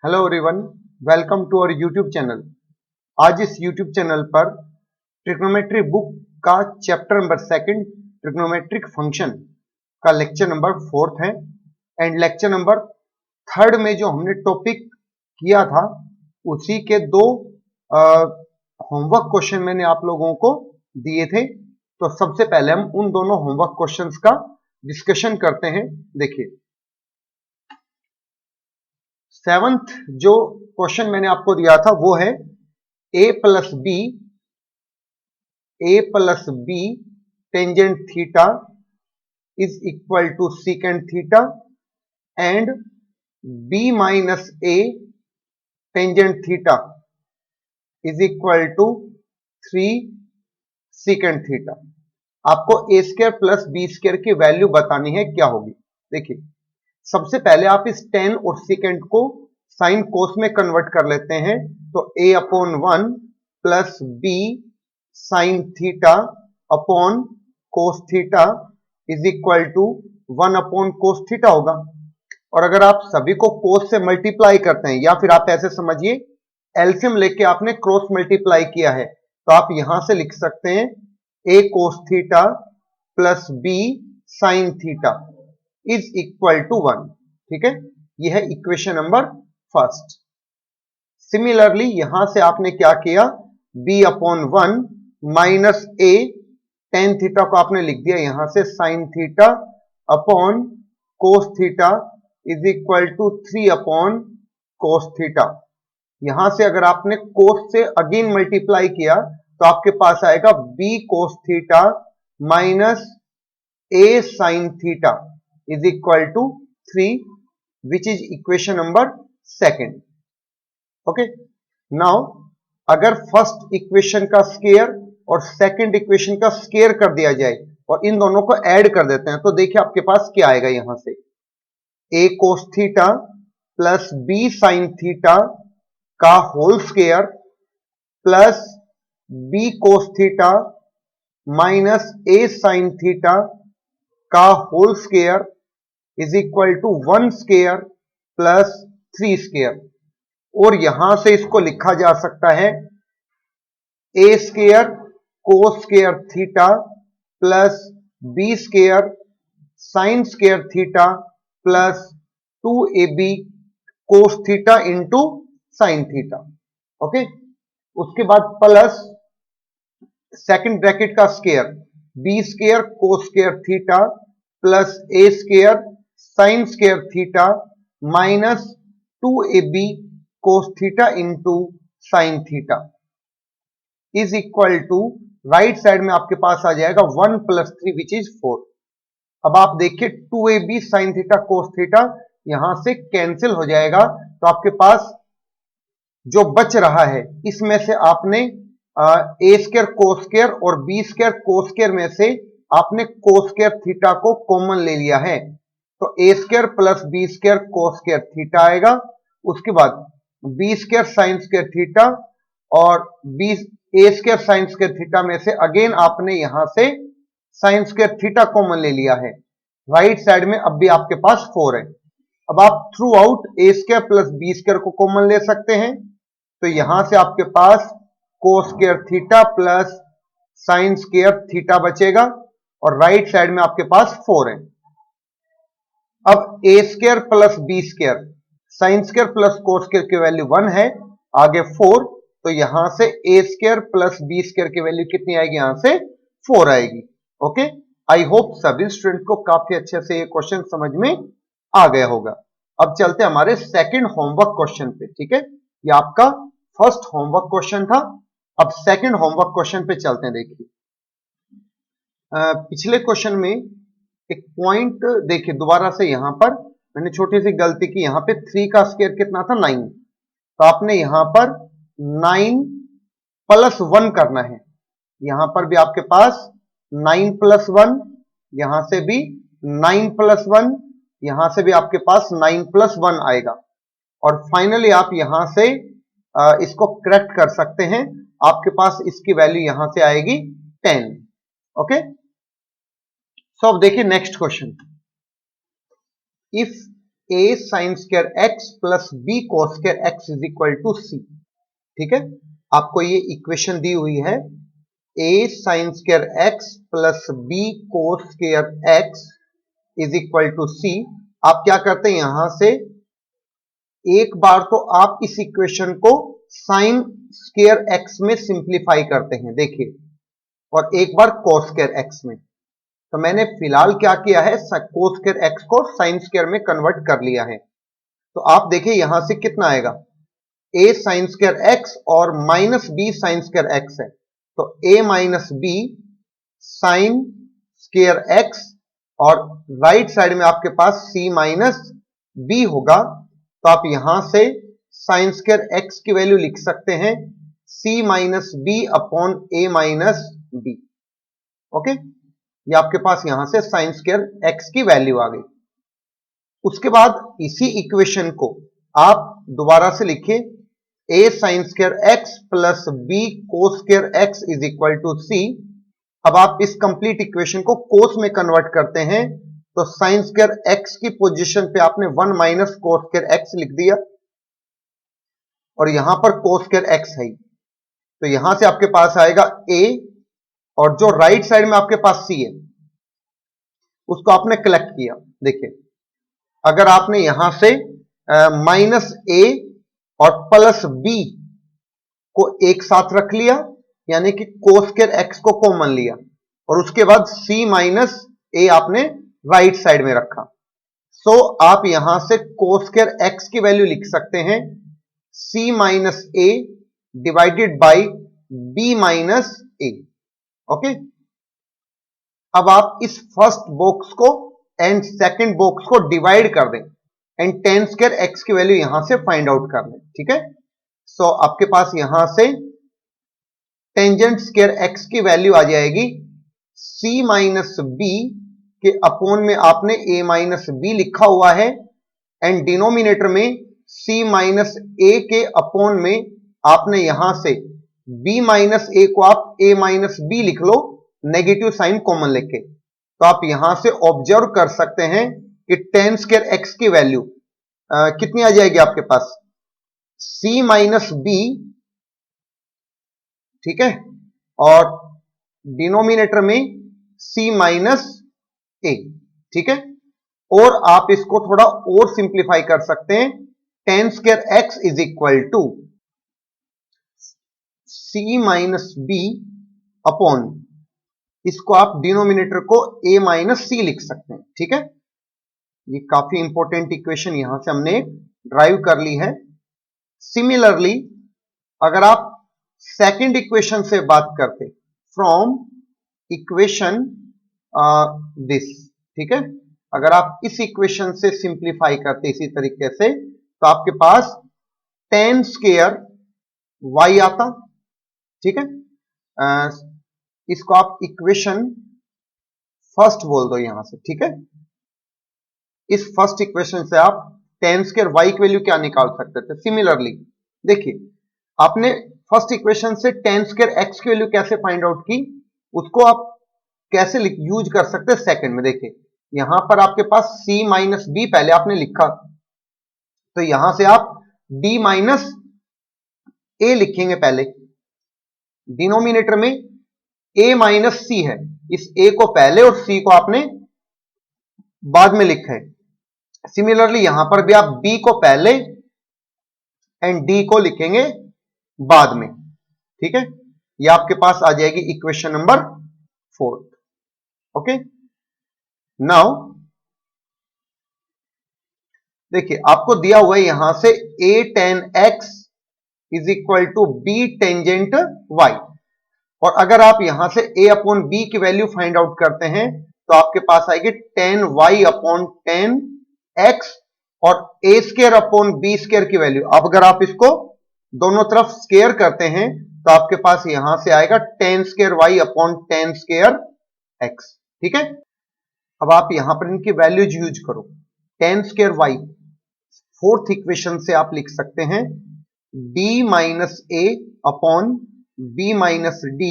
Hello everyone, welcome to our YouTube channel. आज इस YouTube channel पर ट्रिग्नोमेट्री बुक का चैप्टर नंबर 2 ट्रिग्नोमेट्रिक फंक्शन का लेक्चर नंबर 4 है एंड लेक्चर नंबर 3 में जो हमने टॉपिक किया था उसी के 2 होमवर्क क्वेश्चन मैंने आप लोगों को दिए थे। तो सबसे पहले हम उन दोनों होमवर्क क्वेश्चंस का डिस्कशन करते हैं। देखिए 7th जो क्वेश्चन मैंने आपको दिया था वो है a plus B tangent theta is equal to secant theta and b minus a tangent theta is equal to 3 secant theta. आपको a square plus B square की वैल्यू बतानी है, क्या होगी। देखिए सबसे पहले आप इस टेन और सीकेंट को साइन कोस में कन्वर्ट कर लेते हैं, तो a upon 1 plus B sine theta upon cos theta is equal to 1 upon cos theta होगा। और अगर आप सभी को कोस से मल्टीप्लाई करते हैं या फिर आप ऐसे समझिए एलसीएम लेके आपने क्रॉस मल्टीप्लाई किया है, तो आप यहां से लिख सकते हैं a cos theta plus B sine theta is equal to 1। ठीक है, यह है इक्वेशन नंबर फर्स्ट। सिमिलरली यहां से आपने क्या किया, b upon 1 minus a tan theta को आपने लिख दिया यहां से sine theta upon cos theta is equal to 3 upon cos theta. यहां से अगर आपने कोस से अगेन मल्टीप्लाई किया तो आपके पास आएगा b cos theta minus a sine theta is equal to 3, which is equation number 2. Okay, now अगर फर्स्ट इक्वेशन का स्क्वायर और सेकंड इक्वेशन का स्क्वायर कर दिया जाए और इन दोनों को ऐड कर देते हैं, तो देखिए आपके पास क्या आएगा। यहां से a cos theta plus b sin theta का whole square plus b cos theta minus a sin theta का whole square is equal to 1 square plus 3 square. और यहां से इसको लिखा जा सकता है a square cos square theta plus b square sine square theta plus 2ab cos theta into sine theta. Okay, उसके बाद प्लस सेकंड ब्रैकेट का square b square cos square theta plus a square sine square theta minus 2ab cos theta into sine theta is equal to right side में आपके पास आ जाएगा 1 plus 3 which is 4। अब आप देखिए 2ab sine theta cos theta यहां से cancel हो जाएगा, तो आपके पास जो बच रहा है इसमें से आपने a स्क्वायर कोस स्क्वायर और b स्क्वायर कोस स्क्वायर में से आपने कोस स्क्वायर थीटा को कॉमन ले लिया है, तो a square plus B square cos square theta आएगा। उसके बाद B square sine square theta और a square sine square theta में से अगेन आपने यहां से साइन स्क्वायर थीटा कॉमन ले लिया है। राइट साइड में अब भी आपके पास 4 है। अब आप throughout a square plus B square को कॉमन ले सकते हैं, तो यहां से आपके पास cos square theta plus sine square theta बचेगा और राइट साइड में आपके पास 4 है। अब a square plus B square sine square plus cos square की वैल्यू 1 है, आगे 4, तो यहां से a square plus B square की वैल्यू कितनी आएगी, यहां से 4 आएगी। ओके, आई होप सभी स्टूडेंट को काफी अच्छे से ये क्वेश्चन समझ में आ गया होगा। अब चलते हमारे सेकंड होमवर्क क्वेश्चन पे। ठीक है, ये आपका फर्स्ट होमवर्क क्वेश्चन था, अब सेकंड होमवर्क क्वेश्चन पे चलते हैं। देखिए पिछले क्वेश्चन में एक पॉइंट देखिए, दोबारा से यहां पर मैंने छोटी सी गलती की, यहां पे 3 का स्क्वायर कितना था 9, तो आपने यहां पर 9 प्लस 1 करना है। यहां पर भी आपके पास 9 प्लस 1, यहां से भी 9 प्लस 1, यहां से भी आपके पास 9 प्लस 1 आएगा और फाइनली आप यहां से इसको करेक्ट कर सकते हैं। आपके पास इसकी वैल्यू यहां से आएगी 10। ओके, सो अब देखिए next question. If a sine square X plus b cos square X is equal to c। ठीक है, आपको ये इक्वेशन दी हुई है a sine square X plus b cos square X is equal to c। आप क्या करते हैं, यहां से एक बार तो आप इस इक्वेशन को साइन स्क्वायर एक्स में सिंप्लीफाई करते हैं, देखिए, और एक बार cos स्क्वायर एक्स में। तो मैंने फिलहाल क्या किया है, cos स्क्वायर एक्स को साइन स्क्वायर में कन्वर्ट कर लिया है। तो आप देखिए यहां से कितना आएगा, a साइन स्क्वायर एक्स और minus b sign square x है, तो a minus b sign square x, और राइट साइड में आपके पास c माइनस b होगा। तो आप यहां से साइन स्क्वायर एक्स की वैल्यू लिख सकते हैं c minus B upon a minus b। Okay, ये आपके पास यहां से साइन स्क्वायर एक्स की वैल्यू आ गई। उसके बाद इसी इक्वेशन को आप दोबारा से लिखिए, a sine square X plus b cos square X is equal to c। अब आप इस कंप्लीट इक्वेशन को कोस में कन्वर्ट करते हैं, तो साइन स्क्वायर एक्स की पोजीशन पे आपने 1 माइनस कोस स्क्वायर एक्स लिख दिया, और यहां पर कोस स्क्वायर एक्स है, तो यहां से आपके पास आएगा a, और जो राइट साइड में आपके पास c है उसको आपने कलेक्ट किया। देखिए, अगर आपने यहां से माइनस a और प्लस b को एक साथ रख लिया, यानी कि कोस स्क्वायर एक्स को कॉमन लिया, और उसके बाद c माइनस a आपने राइट साइड में रखा, सो आप यहां से कोस स्क्वायर एक्स की वैल्यू लिख सकते हैं c minus a divided by b minus a। Okay, अब आप इस फर्स्ट बॉक्स को एंड सेकंड बॉक्स को डिवाइड कर दें एंड टेन स्क्वायर एक्स की वैल्यू यहां से फाइंड आउट कर लें। ठीक है, सो आपके पास यहां से टेंजेंट स्क्वायर एक्स की वैल्यू आ जाएगी c माइनस b के अपॉन में आपने a माइनस b लिखा हुआ है, एंड डिनोमिनेटर में c माइनस a के अपॉन में आपने यहां से b माइनस a को आप a माइनस b लिख लो, नेगेटिव साइन कॉमन लेके। तो आप यहां से ऑब्जर्व कर सकते हैं कि टेन स्क्वायर एक्स की वैल्यू कितनी आ जाएगी आपके पास, c माइनस b, ठीक है, और डिनोमिनेटर में c माइनस a। ठीक है, और आप इसको थोड़ा और सिंप्लीफाई कर सकते हैं, tan square X is equal to c minus b upon, इसको आप डिनोमिनेटर को a माइनस c लिख सकते हैं। ठीक है, ये काफी इंपॉर्टेंट इक्वेशन यहां से हमने ड्राइव कर ली है। सिमिलरली अगर आप सेकंड इक्वेशन से बात करते, फ्रॉम इक्वेशन दिस, ठीक है, अगर आप इस इक्वेशन से सिंप्लीफाई करते इसी तरीके से, तो आपके पास टेन स्क्वायर y आता। ठीक है, इसको आप इक्वेशन फर्स्ट बोल दो यहां से। ठीक है, इस फर्स्ट इक्वेशन से आप टेन स्क्वायर y की वैल्यू क्या निकाल सकते थे। सिमिलरली देखिए, आपने फर्स्ट इक्वेशन से टेन स्क्वायर x की वैल्यू कैसे फाइंड आउट की, उसको आप कैसे यूज कर सकते हैं सेकंड में। देखिए, यहां पर आपके पास c माइनस बी पहले आपने लिखा, तो यहां से आप d माइनस ए लिखेंगे पहले, डिनोमिनेटर में a माइनस सी है, इस a को पहले और c को आपने बाद में लिखा है। सिमिलरली यहां पर भी आप b को पहले एंड d को लिखेंगे बाद में। ठीक है, यह आपके पास आ जाएगी इक्वेशन नंबर 4। ओके, नाउ देखिए, आपको दिया हुआ है यहां से a tan x is equal to b tangent y, और अगर आप यहां से a अपॉन b की वैल्यू फाइंड आउट करते हैं, तो आपके पास आएगी tan y upon tan x और a square upon b square की वैल्यू। अब अगर आप इसको दोनों तरफ स्क्वायर करते हैं, तो आपके पास यहां से आएगा tan square y upon tan square x। ठीक है, अब आप यहां पर इनकी वैल्यूज यूज करो, tan square y fourth equation से आप लिख सकते हैं b minus a upon b minus d,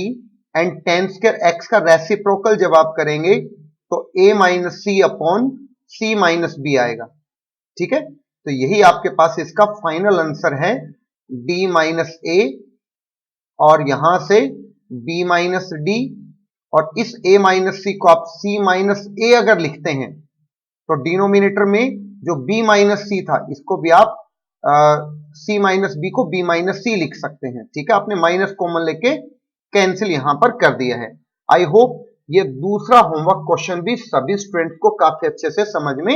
and tan square x का रेसिप्रोकल जब आप करेंगे तो a minus c upon c minus b आएगा। ठीक है, तो यही आपके पास इसका फाइनल आंसर है d माइनस ए, और यहां से b माइनस डी, और इस a माइनस सी को आप c माइनस ए अगर लिखते हैं तो डिनोमिनेटर में जो b माइनस सी था इसको भी आप c माइनस बी को b माइनस सी लिख सकते हैं। ठीक है, आपने माइनस कॉमन लेके कैंसिल यहां पर कर दिया है। आई होप ये दूसरा होमवर्क क्वेश्चन भी सभी स्टूडेंट्स को काफी अच्छे से समझ में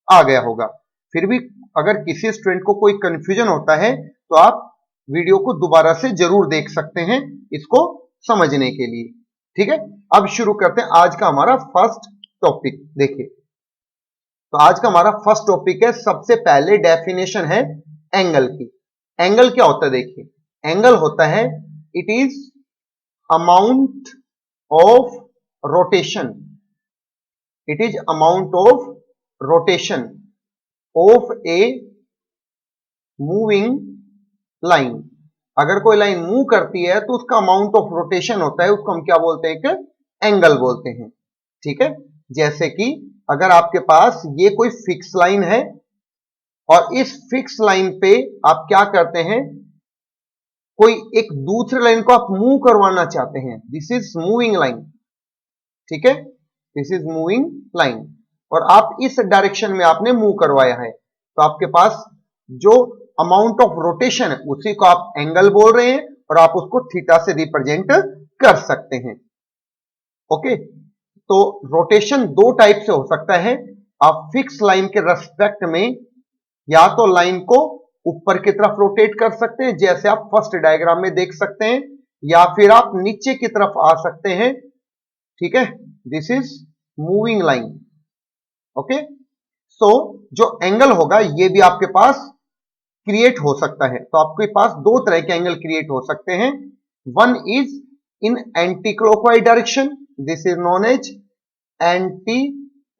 आ गया होगा। फिर भी अगर किसी स्टूडेंट को कोई कंफ्यूजन होता है तो आप वीडियो को दोबारा से जरूर देख सकते हैं इसको समझने के लिए। ठीक है, अब शुरू करते हैं आज का हमारा फर्स्ट टॉपिक। देखिए, तो आज का हमारा फर्स्ट टॉपिक है, सबसे पहले डेफिनेशन है एंगल की। एंगल क्या होता है? देखिए, एंगल होता है it is amount of rotation, it is amount of rotation of a moving line. अगर कोई लाइन मूव करती है तो उसका अमाउंट ऑफ रोटेशन होता है, उसको हम क्या बोलते हैं? कि एंगल बोलते हैं। ठीक है, जैसे कि अगर आपके पास ये कोई फिक्स लाइन है और इस फिक्स लाइन पे आप क्या करते हैं, कोई एक दूसरे लाइन को आप मूव करवाना चाहते हैं, दिस इज मूविंग लाइन। ठीक है, दिस इज मूविंग लाइन, और आप इस डायरेक्शन में आपने मूव करवाया है, तो आपके पास जो अमाउंट ऑफ रोटेशन है उसी को आप एंगल बोल रहे हैं, और आप उसको थीटा से रिप्रेजेंट कर सकते हैं। ओके, तो रोटेशन दो टाइप से हो सकता है। आप फिक्स लाइन के रेस्पेक्ट में या तो लाइन को ऊपर की तरफ रोटेट कर सकते हैं, जैसे आप फर्स्ट डायग्राम में देख सकते हैं, या फिर आप नीचे की तरफ आ सकते हैं। ठीक है, this is moving line. Okay, so जो एंगल होगा ये भी आपके पास क्रिएट हो सकता है। तो आपके पास दो तरह के एंगल क्रिएट हो सकते हैं। One is in anti clockwise direction, this is known as anti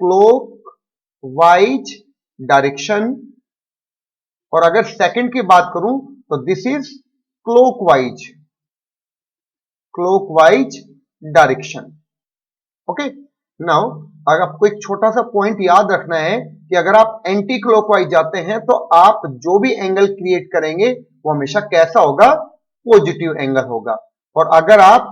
clockwise direction, और अगर सेकंड की बात करूं तो this is clockwise, clockwise direction. Okay, now अगर आपको एक छोटा सा पॉइंट याद रखना है कि अगर आप एंटी क्लॉकवाइज जाते हैं तो आप जो भी एंगल क्रिएट करेंगे वो हमेशा कैसा होगा? पॉजिटिव एंगल होगा। और अगर आप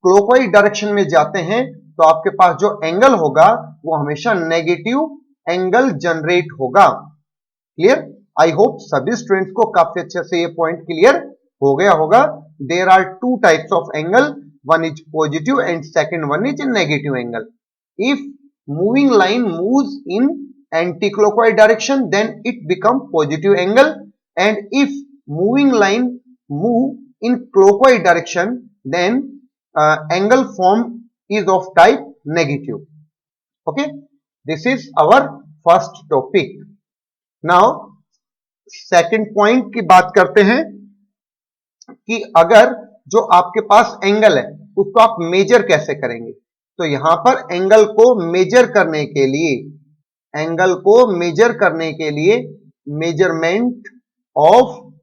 क्लॉकवाइज डायरेक्शन में जाते हैं तो आपके पास जो एंगल होगा वो हमेशा नेगेटिव एंगल जनरेट होगा। क्लियर? आई होप सभी स्टूडेंट्स को काफी अच्छे से ये पॉइंट क्लियर हो गया होगा। There are two types of angle, one is positive and second one is negative angle. If moving line moves in anti-clockwise direction, then it becomes positive angle, and if moving line move in clockwise direction, then angle form is of type negative. Okay, this is our first topic. Now second point की बात करते हैं कि अगर जो आपके पास angle है उसको आप मेजर कैसे करेंगे। तो यहां पर एंगल को मेजर करने के लिए, एंगल को मेजर करने के लिए मेजरमेंट ऑफ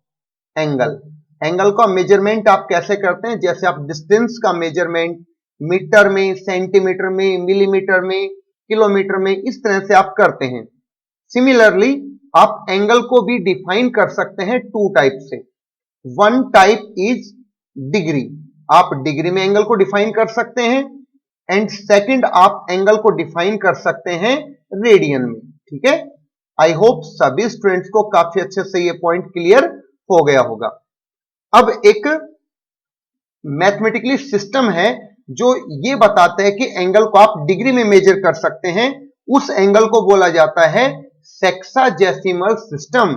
एंगल, एंगल का मेजरमेंट आप कैसे करते हैं? जैसे आप डिस्टेंस का मेजरमेंट मीटर में, सेंटीमीटर में, मिलीमीटर में, किलोमीटर में, इस तरह से आप करते हैं। सिमिलरली आप एंगल को भी डिफाइन कर सकते हैं टू टाइप से। वन टाइप इज डिग्री, आप डिग्री में एंगल को डिफाइन कर सकते हैं, एंड सेकंड आप एंगल को डिफाइन कर सकते हैं रेडियन में। ठीक है, आई होप सभी स्टूडेंट्स को काफी अच्छे से ये पॉइंट क्लियर हो गया होगा। अब एक मैथमेटिकली सिस्टम है जो ये बताता है कि एंगल को आप डिग्री में मेजर कर सकते हैं, उस एंगल को बोला जाता है सेक्साजेसिमल सिस्टम।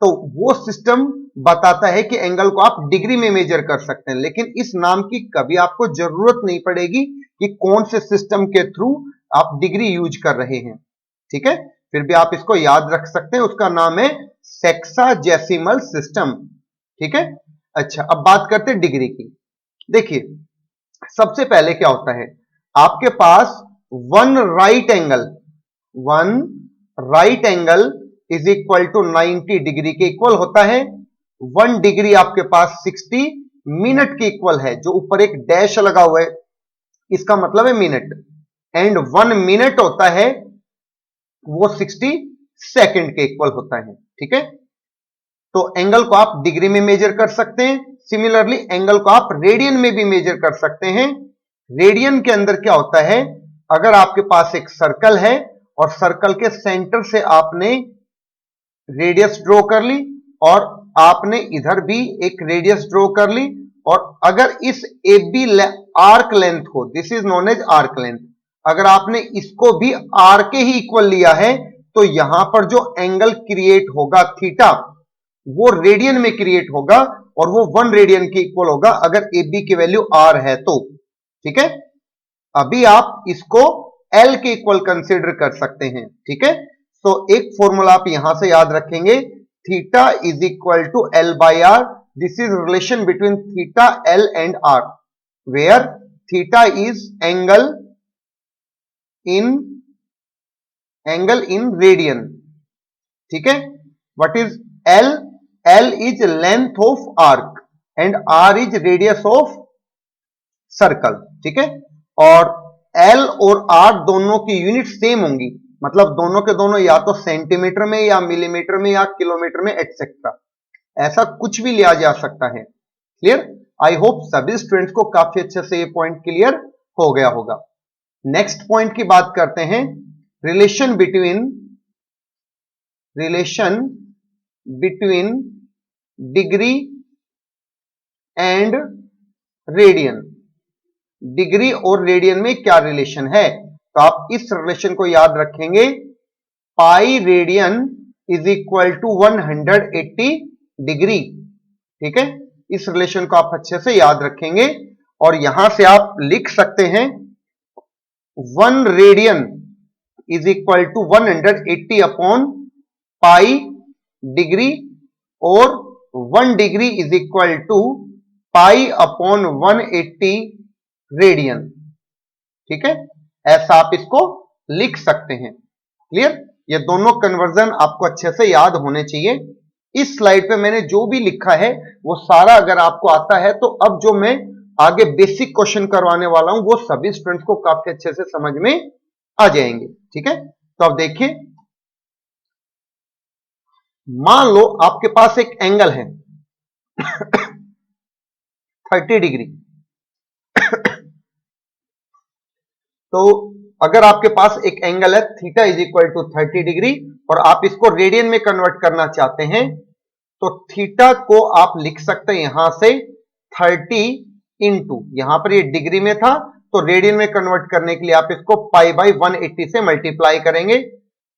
तो वो सिस्टम बताता है कि एंगल को आप डिग्री में मेजर कर सकते हैं, लेकिन इस नाम की कभी आपको जरूरत नहीं पड़ेगी कि कौन से सिस्टम के थ्रू आप डिग्री यूज कर रहे हैं। ठीक है, फिर भी आप इसको याद रख सकते हैं, उसका नाम है सेक्साजेसिमल सिस्टम। ठीक है, अच्छा अब बात करते हैं डिग्री की। देखिए, सबसे पहले क्या होता है, आपके पास one right angle is equal to 90 degree के इक्वल होता है। 1 डिग्री आपके पास 60 मिनट के इक्वल है, जो ऊपर एक डैश लगा हुआ है इसका मतलब है मिनट, एंड 1 मिनट होता है वो 60 सेकंड के इक्वल होता है। ठीक है, तो एंगल को आप डिग्री में मेजर कर सकते हैं। सिमिलरली एंगल को आप रेडियन में भी मेजर कर सकते हैं। रेडियन के अंदर क्या होता है, अगर आपके पास एक सर्कल है और सर्कल के सेंटर से आपने रेडियस ड्रॉ कर ली और आपने इधर भी एक रेडियस ड्रॉ कर ली, और अगर इस AB आर्क लेंथ को, this is known as arc length, अगर आपने इसको भी आर के ही इक्वल लिया है तो यहां पर जो एंगल क्रिएट होगा थीटा, वो रेडियन में क्रिएट होगा और वो 1 रेडियन के इक्वल होगा अगर AB की वैल्यू R है तो। ठीक है, अभी आप इसको L के इक्वल कंसीडर कर सकते हैं। ठीक है, तो एक फॉर्मूला आप यहां से याद रखेंगे, theta is equal to L by R। This is relation between theta, L and R, where theta is angle in radian. ठीक है, what is L? L is length of arc and R is radius of circle. ठीक है, और L और R दोनों की unit same होंगी, मतलब दोनों के दोनों या तो सेंटीमीटर में या मिलीमीटर में या किलोमीटर में एटसेट्रा, ऐसा कुछ भी लिया जा सकता है। क्लियर? आई होप सभी स्टूडेंट्स को काफी अच्छे से ये पॉइंट क्लियर हो गया होगा। नेक्स्ट पॉइंट की बात करते हैं, relation between degree and radian. Degree और रेडियन में क्या रिलेशन है, तो आप इस रिलेशन को याद रखेंगे, pi radian is equal to 180 degree. ठीक है, इस रिलेशन को आप अच्छे से याद रखेंगे और यहां से आप लिख सकते हैं 1 radian is equal to 180 upon pi degree, और 1 degree is equal to pi upon 180 radian. ठीक है, ऐसा आप इसको लिख सकते हैं। क्लियर? ये दोनों कन्वर्जन आपको अच्छे से याद होने चाहिए। इस स्लाइड पे मैंने जो भी लिखा है वो सारा अगर आपको आता है तो अब जो मैं आगे बेसिक क्वेश्चन करवाने वाला हूं वो सभी स्टूडेंट्स को काफी अच्छे से समझ में आ जाएंगे। ठीक है, तो अब देखिए, मान लो आपके पास एक एंगल है 30 डिग्री। तो अगर आपके पास एक एंगल है theta is equal to 30 degree और आप इसको रेडियन में कन्वर्ट करना चाहते हैं, तो थीटा को आप लिख सकते हैं यहां से 30 इंटू, यहां पर ये डिग्री में था तो रेडियन में कन्वर्ट करने के लिए आप इसको पाई बाई 180 से मल्टीप्लाई करेंगे।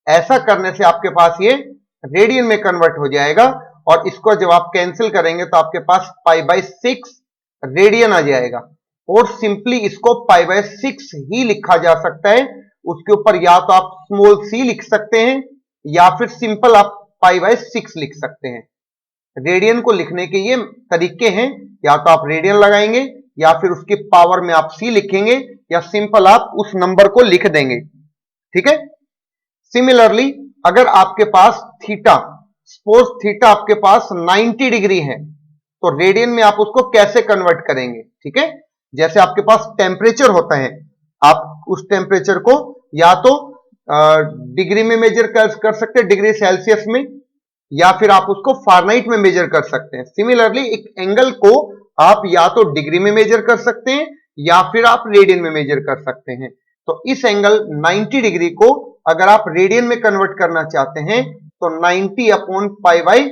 ऐसा करने से आपके पास ये रेडियन में कन्वर्ट हो जाएगा और इसको जब आप कैंसिल करेंगे तो आपके पास पाई बाई 6 रेडियन आ जाएगा, और सिंपली इसको पाई बाय 6 ही लिखा जा सकता है। उसके ऊपर या तो आप स्मॉल c लिख सकते हैं या फिर सिंपल आप पाई बाय 6 लिख सकते हैं। रेडियन को लिखने के ये तरीके हैं, या तो आप रेडियन लगाएंगे या फिर उसकी पावर में आप c लिखेंगे या सिंपल आप उस नंबर को लिख देंगे। ठीक है, सिमिलरली अगर आपके पास थीटा, सपोज थीटा आपके पास 90 डिग्री है तो रेडियन में आप उसको कैसे कन्वर्ट करेंगे। ठीक है, जैसे आपके पास टेम्परेचर होता है, आप उस टेम्परेचर को या तो डिग्री में मेजर कर सकते हैं, डिग्री सेल्सियस में, या फिर आप उसको फारेनहाइट में मेजर कर सकते हैं। सिमिलरली एक एंगल को आप या तो डिग्री में मेजर कर सकते हैं या फिर आप रेडियन में मेजर कर सकते हैं। तो इस एंगल 90 डिग्री को अगर आप रेडियन में कन्वर्ट करना चाहते हैं तो 90 अपॉन पाई बाई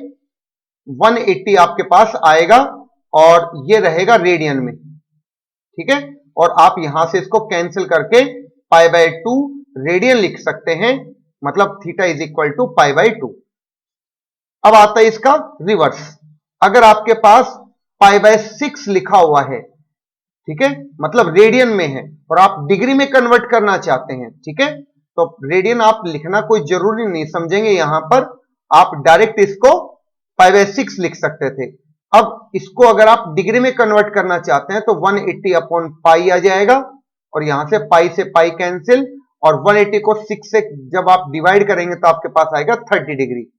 180 आपके पास आएगा और ये रहेगा रेडियन में। ठीक है, और आप यहां से इसको कैंसिल करके पाई बाय 2 रेडियन लिख सकते हैं, मतलब theta is equal to pi by 2। अब आता है इसका रिवर्स, अगर आपके पास पाई बाय 6 लिखा हुआ है, ठीक है, मतलब रेडियन में है और आप डिग्री में कन्वर्ट करना चाहते हैं, ठीक है, तो रेडियन आप लिखना कोई जरूरी नहीं समझेंगे, यहां पर आप डायरेक्ट इसको पाई बाय 6 लिख सकते थे। अब इसको अगर आप डिग्री में कन्वर्ट करना चाहते हैं तो 180 अपॉन पाई आ जाएगा और यहां से पाई कैंसिल, और 180 को 6 से जब आप डिवाइड करेंगे तो आपके पास आएगा 30 डिग्री।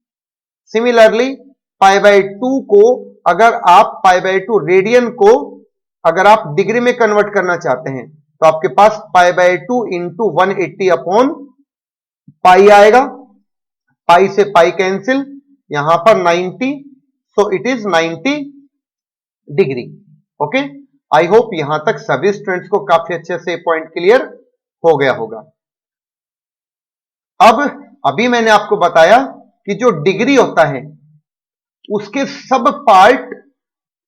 सिमिलरली पाई बाय 2 को अगर आप पाई बाय 2 रेडियन को अगर आप डिग्री में कन्वर्ट करना चाहते हैं तो आपके पास pi by 2 into 180 upon pi आएगा। पाई से पाई कैंसिल, यहां पर 90, so it is 90 degree. Okay, I hope यहां तक सभी स्टूडेंट्स को काफी अच्छे से पॉइंट क्लियर हो गया होगा। अब अभी मैंने आपको बताया कि जो डिग्री होता है उसके सब पार्ट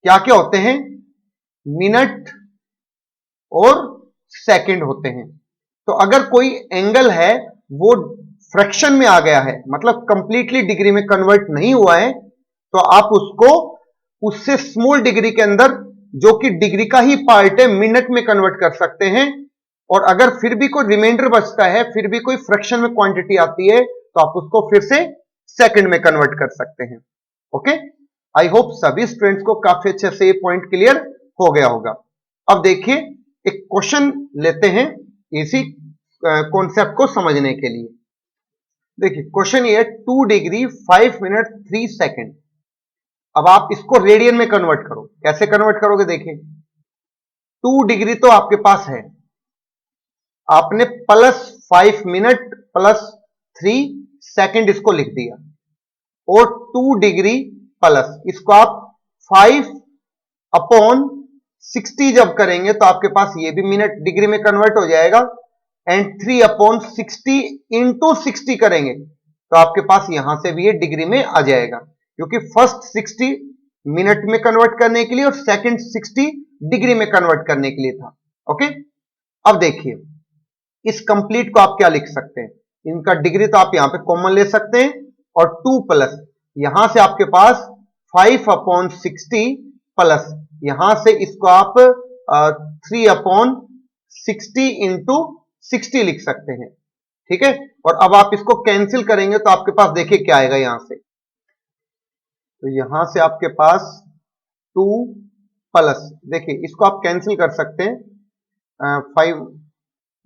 क्या क्या होते हैं, मिनट और सेकंड होते हैं। तो अगर कोई एंगल है वो फ्रैक्शन में आ गया है, मतलब कंप्लीटली डिग्री में कन्वर्ट नहीं हुआ है, तो आप उसको उससे स्मॉल डिग्री के अंदर, जो कि डिग्री का ही पार्ट है, मिनट में कन्वर्ट कर सकते हैं। और अगर फिर भी कोई रिमाइंडर बचता है, फिर भी कोई फ्रैक्शन में क्वांटिटी आती है, तो आप उसको फिर से सेकंड में कन्वर्ट कर सकते हैं। ओके, आई होप सभी स्टूडेंट्स को काफी अच्छे से ये पॉइंट क्लियर हो गया होगा। अब देखिए एक क्वेश्चन लेते हैं इसी कॉन्सेप्ट को समझने के लिए। देखिए क्वेश्चन ये है 2 डिग्री 5 मिनट 3 सेकंड। अब आप इसको रेडियन में कन्वर्ट करो। कैसे कन्वर्ट करोगे, देखिए 2 डिग्री तो आपके पास है, आपने प्लस 5 मिनट प्लस 3 सेकंड इसको लिख दिया, और 2 डिग्री प्लस इसको आप 5 अपॉन 60 जब करेंगे तो आपके पास ये भी मिनट डिग्री में कन्वर्ट हो जाएगा, एंड 3 अपॉन 60 इंटू 60 करेंगे तो आपके पास यहां से भी ये डिग्री में आ जाएगा, क्योंकि फर्स्ट 60 मिनट में कन्वर्ट करने के लिए और सेकंड 60 डिग्री में कन्वर्ट करने के लिए था। ओके, अब देखिए इस कंप्लीट को आप क्या लिख सकते हैं, इनका डिग्री तो आप यहां पे कॉमन ले सकते हैं, और 2 प्लस यहां से आपके पास 5 अपॉन 60 प्लस यहां से इसको आप 3 अपॉन 60 इंटू 60 लिख सकते हैं। ठीक है, और अब आप इसको कैंसिल करेंगे तो आपके पास देखिए क्या आएगा यहां से, तो यहां से आपके पास 2 प्लस, देखिए इसको आप कैंसिल कर सकते हैं, 5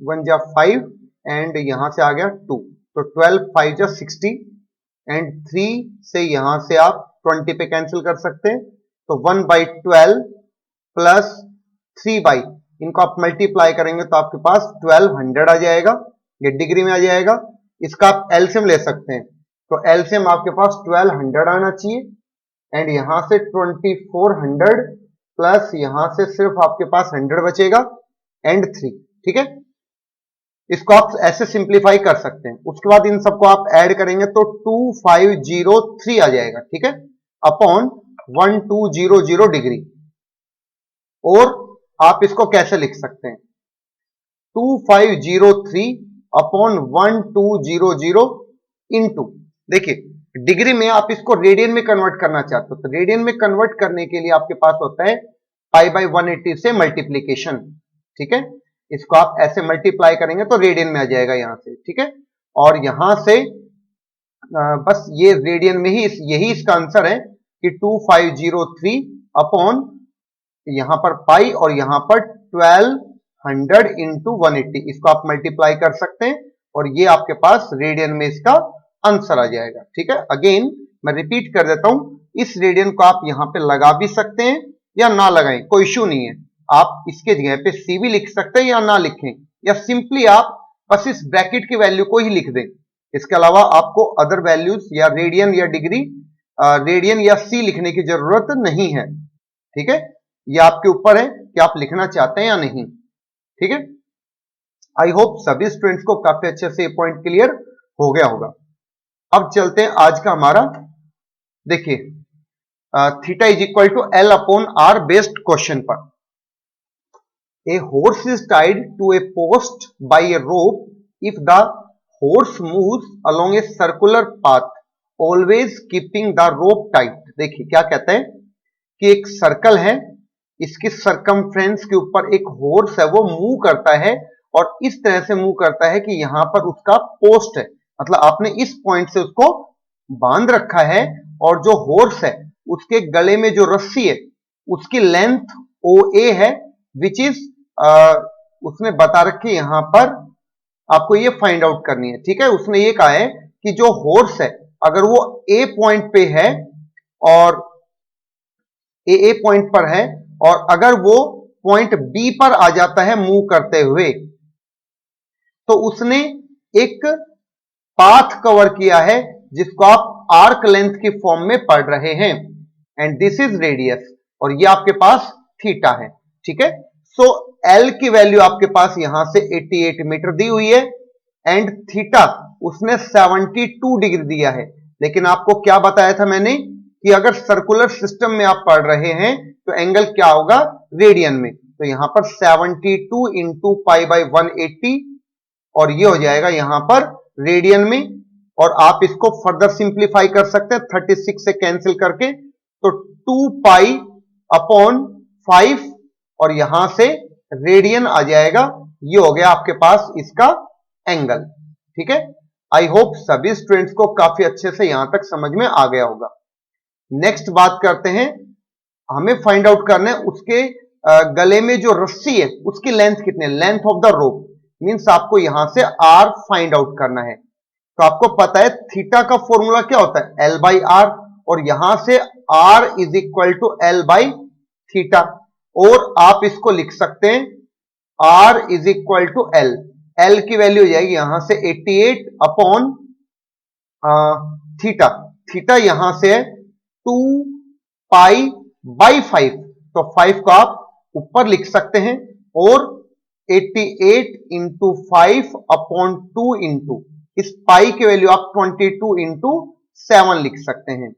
1 जा 5 एंड यहां से आ गया 2, तो 12 5 जा 60 एंड 3 से यहां से आप 20 पे कैंसिल कर सकते हैं, तो 1/12 प्लस 3 इनको आप मल्टीप्लाई करेंगे तो आपके पास 1200 आ जाएगा, ये डिग्री में आ जाएगा। इसका आप एलसीएम ले सकते हैं, तो एलसीएम आपके पास 1200 आना चाहिए, एंड यहां से 2400 प्लस यहां से सिर्फ आपके पास 100 बचेगा एंड 3। ठीक है, इसको आप ऐसे सिंप्लीफाई कर सकते हैं। उसके बाद इन सबको आप ऐड करेंगे तो 2503 आ जाएगा। ठीक है, अपॉन 1200 डिग्री। और आप इसको कैसे लिख सकते हैं, 2503 अपॉन 1200 इंटू, देखिए डिग्री में आप इसको रेडियन में कन्वर्ट करना चाहते हो, तो रेडियन में कन्वर्ट करने के लिए आपके पास होता है π/180 से मल्टीप्लीकेशन। ठीक है, इसको आप ऐसे मल्टीप्लाई करेंगे तो रेडियन में आ जाएगा यहां से। ठीक है, और यहां से बस ये रेडियन में ही यही इसका आंसर है कि 2503 अपॉन यहां पर पाई और यहां पर 1200 इंटू 180, इसको आप मल्टीप्लाई कर सकते हैं और ये आपके पास रेडियन में इसका आंसर आ जाएगा। ठीक है, अगेन मैं रिपीट कर देता हूं, इस रेडियन को आप यहां पे लगा भी सकते हैं या ना लगाएं, कोई इश्यू नहीं है। आप इसके जगह पे सी भी लिख सकते हैं या ना लिखें, या सिंपली आप बस इस ब्रैकेट की वैल्यू को ही लिख दें। इसके अलावा आपको अदर वैल्यूज या रेडियन या डिग्री, रेडियन या सी लिखने की जरूरत नहीं है। ठीक है, ये आपके ऊपर है कि आप लिखना चाहते हैं या नहीं। ठीक है, आई होप सभी स्टूडेंट्स को काफी अच्छे से ये पॉइंट क्लियर हो गया होगा। अब चलते हैं आज का हमारा, देखिए theta is equal to L upon R based question पर। A horse is tied to a post by a rope if the horse moves along a circular path always keeping the rope tight. देखिए क्या कहते हैं कि एक circle है, इसकी circumference के ऊपर एक हॉर्स है, वो मूव करता है और इस तरह से मूव करता है कि यहां पर उसका पोस्ट है, मतलब आपने इस पॉइंट से उसको बांध रखा है, और जो हॉर्स है उसके गले में जो रस्सी है उसकी लेंथ OA है, विच इज उसने बता रखी यहां पर, आपको ये फाइंड आउट करनी है। ठीक है, उसने ये कहा है कि जो हॉर्स है अगर वो A पॉइंट पे है और AA पॉइंट पर है, और अगर वो पॉइंट B पर आ जाता है मूव करते हुए, तो उसने एक पाथ कवर किया है जिसको आप आर्क लेंथ की फॉर्म में पढ़ रहे हैं, एंड दिस इज रेडियस, और ये आपके पास थीटा है। ठीक है, सो एल की वैल्यू आपके पास यहां से 88 मीटर दी हुई है, एंड थीटा उसने 72 डिग्री दिया है। लेकिन आपको क्या बताया था मैंने कि अगर सर्कुलर सिस्टम में आप पढ़ रहे हैं तो एंगल क्या होगा, रेडियन में। तो यहां पर 72 इंटू पाई बाई 180, और ये हो जाएगा यहां पर रेडियन में। और आप इसको फर्दर सिंप्लीफाई कर सकते हैं 36 से कैंसिल करके, तो 2 पाई अपॉन 5, और यहां से रेडियन आ जाएगा। ये हो गया आपके पास इसका एंगल। ठीक है, आई होप सभी स्टूडेंट्स को काफी अच्छे से यहां तक समझ में आ गया होगा। नेक्स्ट बात करते हैं, हमें फाइंड आउट करना है उसके गले में जो रस्सी है उसकी लेंथ कितनी है, length of the rope, means आपको यहां से आर फाइंड आउट करना है। तो आपको पता है थीटा का फॉर्मूला क्या होता है, एल बाई आर, और यहां से R is equal to L by theta, और आप इसको लिख सकते हैं R is equal to L. L की वैल्यू हो जाएगी यहां से 88 अपॉन थीटा, थीटा यहां से 2 पाई बाई 5, तो 5 को आप ऊपर लिख सकते हैं, और 88 इंटू 5 अपॉन 2 इंटू इस पाई की वैल्यू आप 22 इंटू 7 लिख सकते हैं।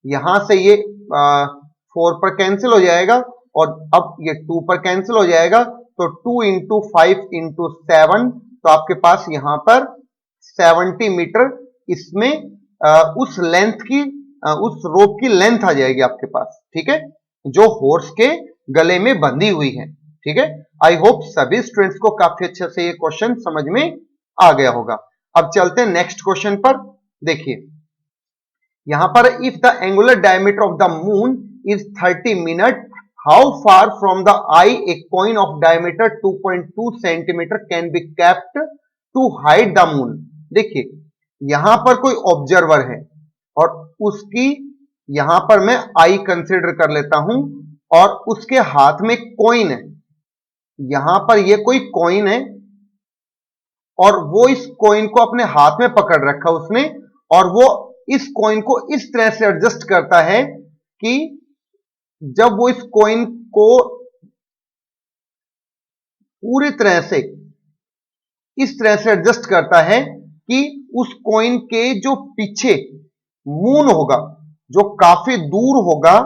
यहां से ये 4 पर कैंसिल हो जाएगा, और अब ये 2 पर कैंसिल हो जाएगा, तो 2 इंटू 5 इंटू 7, तो आपके पास यहां पर 70 मीटर इसमें उस लेंथ की उस रोप की लेंथ आ जाएगी आपके पास। ठीक है, जो हॉर्स के गले में बंधी हुई है। ठीक है, आई होप सभी स्टूडेंट्स को काफी अच्छे से ये क्वेश्चन समझ में आ गया होगा। अब चलते हैं नेक्स्ट क्वेश्चन पर। देखिए यहां पर, if the angular diameter of the moon is 30 minute, how far from the eye a coin of diameter 2.2 centimetre can be kept to hide the moon. देखिए यहां पर कोई ऑब्जर्वर है, और उसकी यहां पर मैं आई कंसिडर कर लेता हूं, और उसके हाथ में कॉइन है। यहां पर ये कोई कॉइन है, और वो इस कॉइन को अपने हाथ में पकड़ रखा उसने, और वो इस कॉइन को इस तरह से एडजस्ट करता है कि जब वो इस कॉइन को पूरी तरह से इस तरह से एडजस्ट करता है कि उस कॉइन के जो पीछे मून होगा, जो काफी दूर होगा,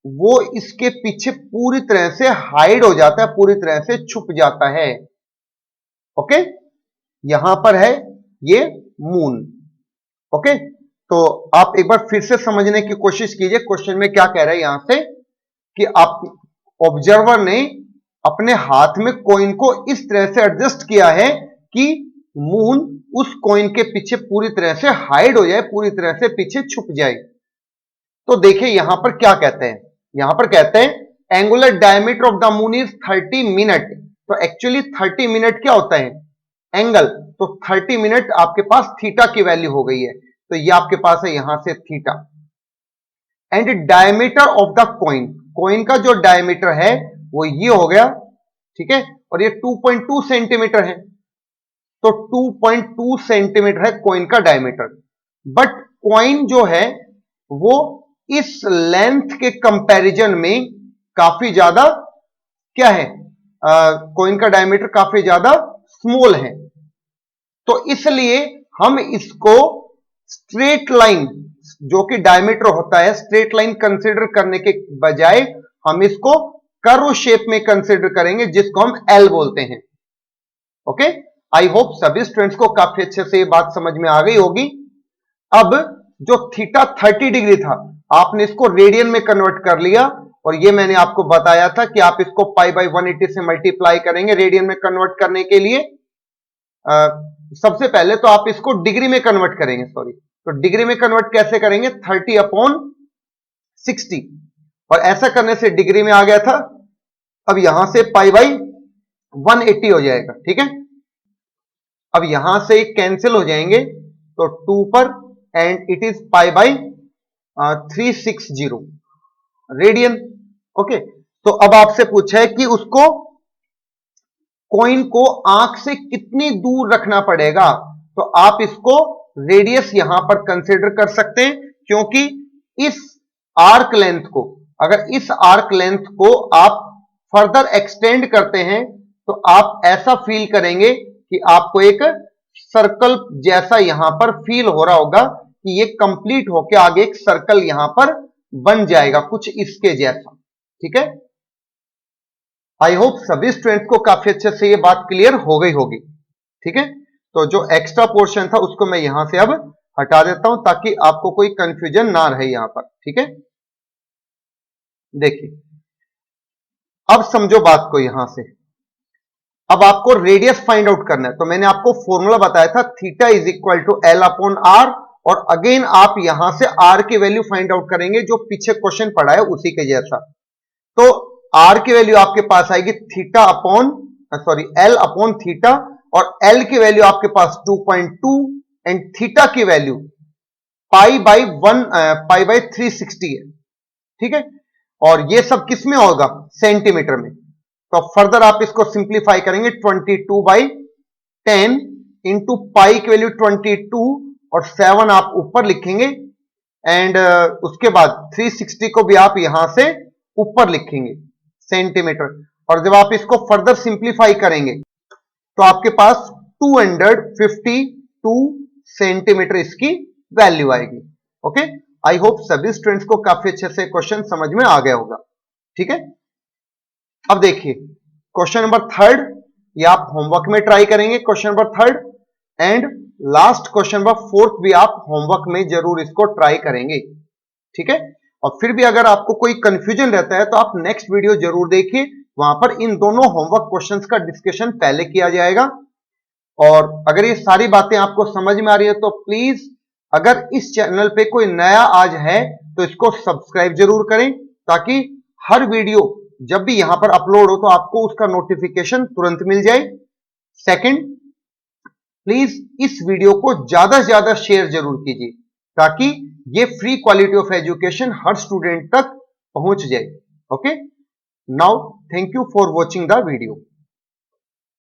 वो इसके पीछे पूरी तरह से हाइड हो जाता है, पूरी तरह से छुप जाता है। ओके, यहां पर है ये मून। ओके, तो आप एक बार फिर से समझने की कोशिश कीजिए, क्वेश्चन में क्या कह रहा है यहां से कि आप ऑब्जर्वर ने अपने हाथ में कॉइन को इस तरह से एडजस्ट किया है कि मून उस कॉइन के पीछे पूरी तरह से हाइड हो जाए, पूरी तरह से पीछे छुप जाए। तो देखिए यहां पर क्या कहते हैं, यहां पर कहते हैं angular diameter of the moon is 30 minute. तो एक्चुअली 30 मिनट क्या होता है, एंगल। तो 30 मिनट आपके पास थीटा की वैल्यू हो गई है, तो ये आपके पास है यहां से theta. And diameter of the coin, coin का जो डायमीटर है वो ये हो गया। ठीक है, और ये 2.2 सेंटीमीटर है, तो 2.2 सेंटीमीटर है कॉइन का डायमीटर। बट कॉइन जो है वो इस लेंथ के कंपैरिजन में काफी ज्यादा क्या है, कॉइन का डायमीटर काफी ज्यादा स्मॉल है। तो इसलिए हम इसको स्ट्रेट लाइन, जो कि डायमीटर होता है, स्ट्रेट लाइन कंसीडर करने के बजाय हम इसको कर्व शेप में कंसीडर करेंगे, जिसको हम एल बोलते हैं। ओके, आई होप सभी स्टूडेंट्स को काफी अच्छे से ये बात समझ में आ गई होगी। अब जो थीटा 30 डिग्री था, आपने इसको रेडियन में कन्वर्ट कर लिया, और ये मैंने आपको बताया था कि आप इसको पाई बाई 180 से मल्टीप्लाई करेंगे रेडियन में कन्वर्ट करने के लिए। सबसे पहले तो आप इसको डिग्री में कन्वर्ट करेंगे, सॉरी, तो डिग्री में कन्वर्ट कैसे करेंगे, 30 अपॉन 60, और ऐसा करने से डिग्री में आ गया था। अब यहां से पाई बाई 180 हो जाएगा। ठीक है, अब यहां से कैंसिल हो जाएंगे, तो 2 पर, and it is pi by 360 radian. Okay, तो अब आपसे पूछा है कि उसको कॉइन को आंख से कितनी दूर रखना पड़ेगा, तो आप इसको रेडियस यहां पर कंसिडर कर सकते हैं, क्योंकि इस आर्क लेंथ को, अगर इस आर्क लेंथ को आप फर्दर एक्सटेंड करते हैं तो आप ऐसा फील करेंगे कि आपको एक सर्कल जैसा यहां पर फील हो रहा होगा कि ये कंप्लीट होके आगे एक सर्कल यहां पर बन जाएगा, कुछ इसके जैसा। ठीक है, आई होप सभी स्टूडेंट्स को काफी अच्छे से ये बात क्लियर हो गई होगी। ठीक है, तो जो एक्स्ट्रा पोर्शन था उसको मैं यहां से अब हटा देता हूं ताकि आपको कोई कंफ्यूजन ना रहे यहां पर। ठीक है, देखिए अब समझो बात को यहां से। अब आपको रेडियस फाइंड आउट करना है, तो मैंने आपको फॉर्मूला बताया था theta is equal to L upon R, और अगेन आप यहां से आर की वैल्यू फाइंड आउट करेंगे जो पीछे क्वेश्चन पढ़ा है उसी के जैसा। तो आर की वैल्यू आपके पास आएगी theta upon L upon theta, और एल की वैल्यू आपके पास 2.2 एंड थीटा की वैल्यू पाई बाई 360 है। ठीक है, और ये सब किस में होगा, सेंटीमीटर में। तो फर्दर आप इसको सिंप्लीफाई करेंगे, 22/10 इंटू पाई की वैल्यू 22 और 7 आप ऊपर लिखेंगे, एंड उसके बाद 360 को भी आप यहां से ऊपर लिखेंगे सेंटीमीटर, और जब आप इसको फर्दर सिंप्लीफाई करेंगे तो आपके पास 252 सेंटीमीटर इसकी वैल्यू आएगी। ओके, आई होप सभी स्टूडेंट्स को काफी अच्छे से क्वेश्चन समझ में आ गया होगा। ठीक है, अब देखिए क्वेश्चन नंबर 3, ये आप होमवर्क में ट्राई करेंगे question number 3, and last question number 4 भी आप होमवर्क में जरूर इसको ट्राई करेंगे। ठीक है, और फिर भी अगर आपको कोई कंफ्यूजन रहता है तो आप नेक्स्ट वीडियो जरूर देखिए, वहां पर इन दोनों होमवर्क क्वेश्चंस का डिस्कशन पहले किया जाएगा। और अगर ये सारी बातें आपको समझ में आ रही है तो प्लीज, अगर इस चैनल पे कोई नया आज है तो इसको सब्सक्राइब जरूर करें, ताकि हर वीडियो जब भी यहां पर अपलोड हो तो आपको उसका नोटिफिकेशन तुरंत मिल जाए। सेकंड, प्लीज इस वीडियो को ज्यादा से ज्यादा शेयर जरूर कीजिए, ताकि ये free quality of education her student तक पहुंच जाए। Okay, now thank you for watching the video.